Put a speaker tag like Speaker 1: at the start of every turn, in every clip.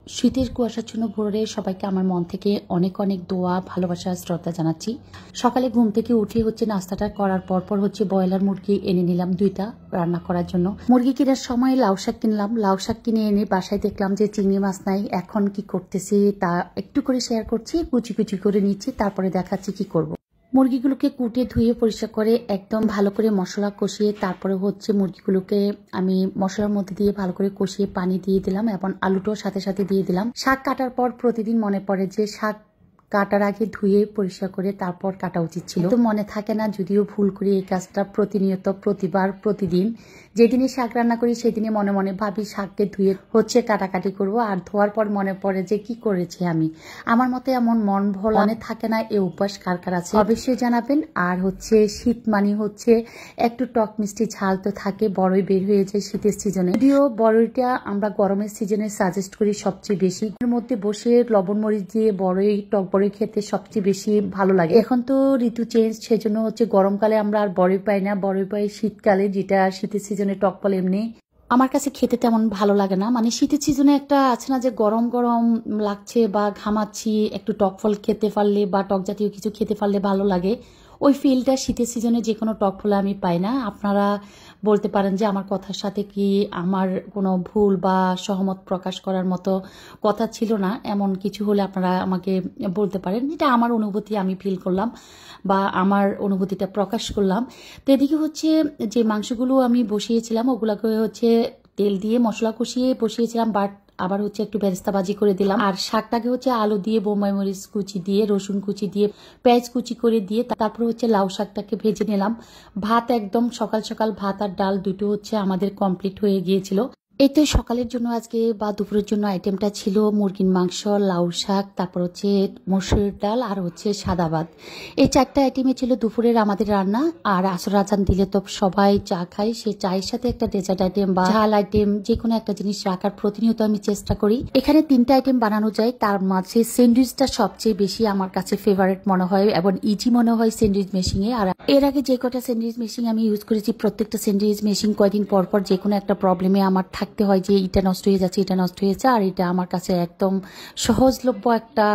Speaker 1: শীতের কুয়াশাচ্ছন্ন ভোরে সবাইকে আমার মন থেকে অনেক অনেক দোয়া ভালোবাসা শ্রদ্ধা জানাচ্ছি। সকালে ঘুম থেকে উঠে নাস্তাটা করার পর হচ্ছে ব্রয়লার মুরগি এনে নিলাম 2টা রান্না করার জন্য। মুরগি কেনার সময় লাউ শাক কিনলাম, লাউ শাক কিনে এনে বাসায় দেখলাম যে চিংড়ি মাছ নাই। এখন কি করতেছি তা একটু করে শেয়ার করছি, কুচি কুচি করে নিচ্ছি, তারপরে দেখাচ্ছি কি করব। মুরগিগুলোকে কুটে ধুয়ে পরিষ্কার করে একদম ভালো করে মশলা কষিয়ে তারপরে মুরগিগুলোকে আমি মশলার মধ্যে দিয়ে ভালো করে কষিয়ে পানি দিয়ে দিলাম এবং আলুটাও সাথে সাথে দিয়ে দিলাম। শাক কাটার পর প্রতিদিন মনে পড়ে যে শাক কাটার আগে ধুয়ে পরিষ্কার করে তারপর কাটা উচিত ছিল, তো মনে থাকে না। যদিও ভুল করি এই কাজটা প্রতিনিয়ত, প্রতিবার, প্রতিদিন যেদিনই শাক রান্না করি সেদিনে মনে মনে ভাবি শাককে ধুয়ে কাটাকাটি করব, আর ধোয়ার পর মনে পড়ে যে কি করেছি আমি। আমার মতে এমন মন মনে থাকে না। এই অভ্যাস কার কার আছে অবশ্যই জানাবেন। আর শীত মানে একটু টক মিষ্টি ঝাল তো থাকে, বড়ই বের হয়ে যায় শীতের সিজনে। যদিও বড়ইটা আমরা গরমের সিজনে সাজেস্ট করি সবচেয়ে বেশি। এর মধ্যে বসে লবণ মরিচ দিয়ে টক বড়ই খেতে সবচেয়ে বেশি ভালো লাগে। এখন তো ঋতু চেঞ্জ, সেজন্য গরমকালে আমরা আর বড়ই পাই না, বড়ই পাই শীতকালে, যেটা শীতের সিজনে টক ফল এমনি আমার কাছে খেতে তেমন ভালো লাগে না। মানে শীতের সিজনে একটা আছে না যে গরম গরম লাগছে বা ঘামাচ্ছি, একটু টক ফল খেতে পারলে বা টক জাতীয় কিছু খেতে পারলে ভালো লাগে। ওই ফিলটা শীতের সিজনে যে কোনো টক ফলে আমি পাই না। আপনারা বলতে পারেন যে আমার কথার সাথে কি আমার কোনো ভুল বা সহমত প্রকাশ করার মতো কথা ছিল না, এমন কিছু হলে আপনারা আমাকে বলতে পারেন। এটা আমার অনুভূতি, আমি ফিল করলাম বা আমার অনুভূতিটা প্রকাশ করলাম। তো এদিকে যে মাংসগুলো আমি বসিয়েছিলাম ওগুলাকে তেল দিয়ে মশলা কষিয়ে বসিয়েছিলাম, বাট আবার একটু বেরেস্তা ভাজি করে দিলাম। আর শাকটাকে আলু দিয়ে, বোম্বাই মরিচ কুচি দিয়ে, রসুন কুচি দিয়ে, পেঁয়াজ কুচি করে দিয়ে তারপর লাউ শাকটাকে ভেজে নিলাম। ভাত একদম সকাল সকাল ভাত আর ডাল দুটো আমাদের কমপ্লিট হয়ে গিয়েছিল। এই তো সকালের জন্য আজকে বা দুপুরের জন্য আইটেমটা ছিল মুরগির মাংস, লাউ শাক, তারপর মসুর ডাল আর সাদা ভাত। এই 4টা আইটেমে ছিল দুপুরের আমাদের রান্না। আর আসর আজান দিলে তো সবাই চা খায়, সে চায়ের সাথে একটা ডেজার্ট আইটেম বা ঝাল আইটেম যে কোনো একটা জিনিস রাখার প্রতিনিয়ত আমি চেষ্টা করি। এখানে 3টা আইটেম বানানো যায়, তার মাঝে স্যান্ডউইচটা সবচেয়ে বেশি আমার কাছে ফেভারিট মনে হয় এবং ইজি মনে হয় স্যান্ডউইচ মেশিং এ। আর এর আগে যে কটা স্যান্ডউইচ মেশিন আমি ইউজ করেছি, প্রত্যেকটা স্যান্ডউইচ মেশিন কয়দিন পর পর যে কোনো একটা প্রবলেমে আমার থাকতে হয় যে এটা নষ্ট হয়ে যাচ্ছে, এটা নষ্ট হয়েছে। আর এটা আমার কাছে একদম সহজলভ্য একটা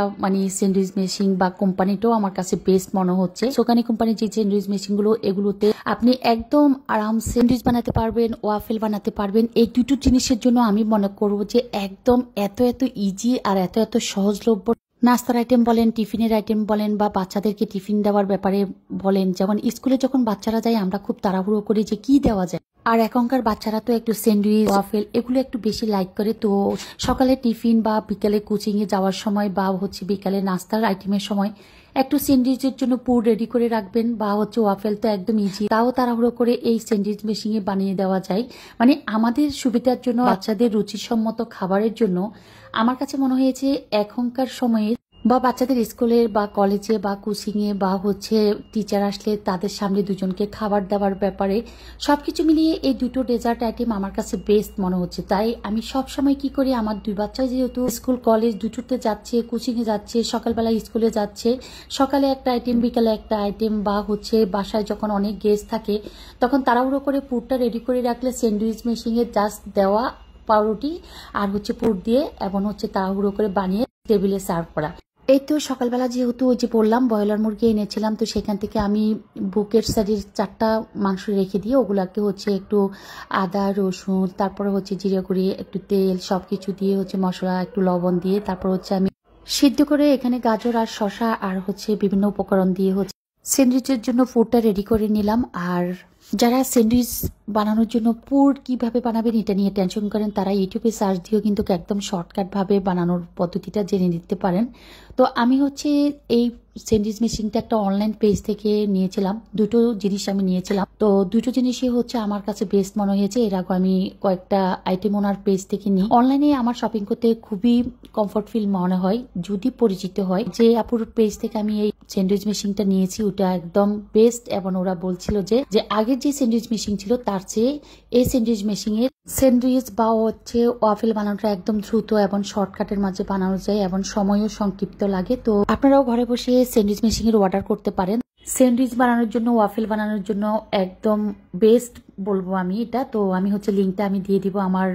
Speaker 1: স্যান্ডউইচ মেশিন বা কোম্পানিটাও আমার কাছে বেস্ট মনে হচ্ছে। সোকানি কোম্পানির যে স্যান্ডউইচ মেশিন গুলো, এগুলোতে আপনি একদম আরাম স্যান্ডউইচ বানাতে পারবেন, ওয়াফেল বানাতে পারবেন। এই দুটো জিনিসের জন্য আমি মনে করবো যে একদম এত ইজি আর এত সহজলভ্য। নাস্তার আইটেম বলেন, টিফিনের আইটেম বলেন বা বাচ্চাদেরকে টিফিন দেওয়ার ব্যাপারে বলেন, যেমন স্কুলে যখন বাচ্চারা যায় আমরা খুব তাড়াহুড়ো করি যে কি দেওয়া যায়। আর এখনকার বাচ্চারা তো একটু স্যান্ডউইচ, ওয়াফেল এগুলো একটু বেশি লাইক করে। তো সকালে টিফিন বা বিকালে কোচিং এ যাওয়ার সময় বা বিকালে নাস্তার আইটেমের সময় একটু স্যান্ডউইচের জন্য পুর রেডি করে রাখবেন, বা ওয়াফেল তো একদম ইজি, তাও তাড়াহুড়ো করে এই স্যান্ডউইচ মেশিনে বানিয়ে দেওয়া যায়। মানে আমাদের সুবিধার জন্য, বাচ্চাদের রুচিসম্মত খাবারের জন্য আমার কাছে মনে হয়েছে এখনকার সময়ে বা বাচ্চাদের স্কুলের বা কলেজে বা কোচিং এ বা টিচার আসলে তাদের সামনে দুজনকে খাবার দেওয়ার ব্যাপারে সবকিছু মিলিয়ে এই দুটো ডেজার্ট আইটেম আমার কাছে বেস্ট মনে হচ্ছে। তাই আমি সব সময় কি করি, আমার 2 বাচ্চা যেহেতু স্কুল কলেজ দুটোতে যাচ্ছে, কোচিং এ যাচ্ছে, সকালবেলা স্কুলে যাচ্ছে, সকালে একটা আইটেম, বিকালে একটা আইটেম, বা বাসায় যখন অনেক গেস্ট থাকে তখন তাড়াহুড়ো করে পুরটা রেডি করে রাখলে স্যান্ডউইচ মেশিনে জাস্ট দেওয়া পাউরুটি আর পুর দিয়ে এবং তাড়াহুড়ো করে বানিয়ে টেবিলে সার্ভ করা। এই তো সকালবেলা যেহেতু বললাম ব্রয়লার মুরগি এনেছিলাম, তো সেখান থেকে আমি বুকের সাইডের 4টা মাংস রেখে দিয়ে ওগুলাকে একটু আদা, রসুন, তারপরে জিরে গুঁড়ি, একটু তেল, সবকিছু দিয়ে মশলা, একটু লবণ দিয়ে তারপর আমি সিদ্ধ করে এখানে গাজর আর শসা আর বিভিন্ন উপকরণ দিয়ে স্যান্ডউইচের জন্য পুরটা রেডি করে নিলাম। আর যারা স্যান্ডউইচ বানানোর জন্য পুর কিভাবে বানাবেন এটা নিয়ে টেনশন করেন, তারা ইউটিউবে সার্চ দিয়েও কিন্তু একদম শর্টকাট ভাবে বানানোর পদ্ধতিটা জেনে নিতে পারেন। তো আমি এই স্যান্ডউইচ মেশিনটা একটা অনলাইন পেজ থেকে নিয়েছিলাম। দুটো জিনিস আমি নিয়েছিলাম, তো দুটো জিনিসই আমার কাছে বেস্ট মনে হয়েছে। এর আগে আমি কয়েকটা আইটেম ওনার পেজ থেকে নিই। অনলাইনে আমার শপিং করতে খুবই কমফর্ট ফিল মনে হয় যদি পরিচিত হয়। যে আপুর পেজ থেকে আমি এই স্যান্ডউইচ মেশিনটা নিয়েছি ওটা একদম বেস্ট, এবং ওরা বলছিল যে আগের যে স্যান্ডউইচ মেশিন ছিল তার চেয়ে এই স্যান্ডউইচ মেশিনের স্যান্ডউইচ বা ওয়াফেল বানানোটা একদম দ্রুত এবং শর্টকাটের মাঝে বানানো যায় এবং সময়ও সংক্ষিপ্ত লাগে। তো আপনারাও ঘরে বসে স্যান্ডউইচ মেশিনের অর্ডার করতে পারেন। স্যান্ডউইচ বানানোর জন্য, ওয়াফেল বানানোর জন্য একদম বেস্ট বলবো আমি এটা। তো আমি লিঙ্কটা আমি দিয়ে দিব আমার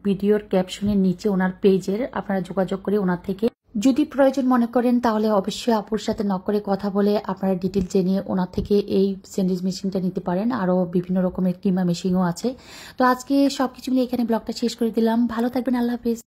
Speaker 1: ভিডিওর ক্যাপশনের নিচে ওনার পেজের, আপনারা যোগাযোগ করে ওনার থেকে যদি প্রয়োজন মনে করেন তাহলে অবশ্যই আপুর সাথে নক করে কথা বলে আপনারা ডিটেল জেনে ওনার থেকে এই স্যান্ডউইচ মেশিনটা নিতে পারেন। আরও বিভিন্ন রকমের কিমা মেশিনও আছে। তো আজকে সবকিছু মিলে এখানে ব্লগটা শেষ করে দিলাম। ভালো থাকবেন, আল্লাহ হাফেজ।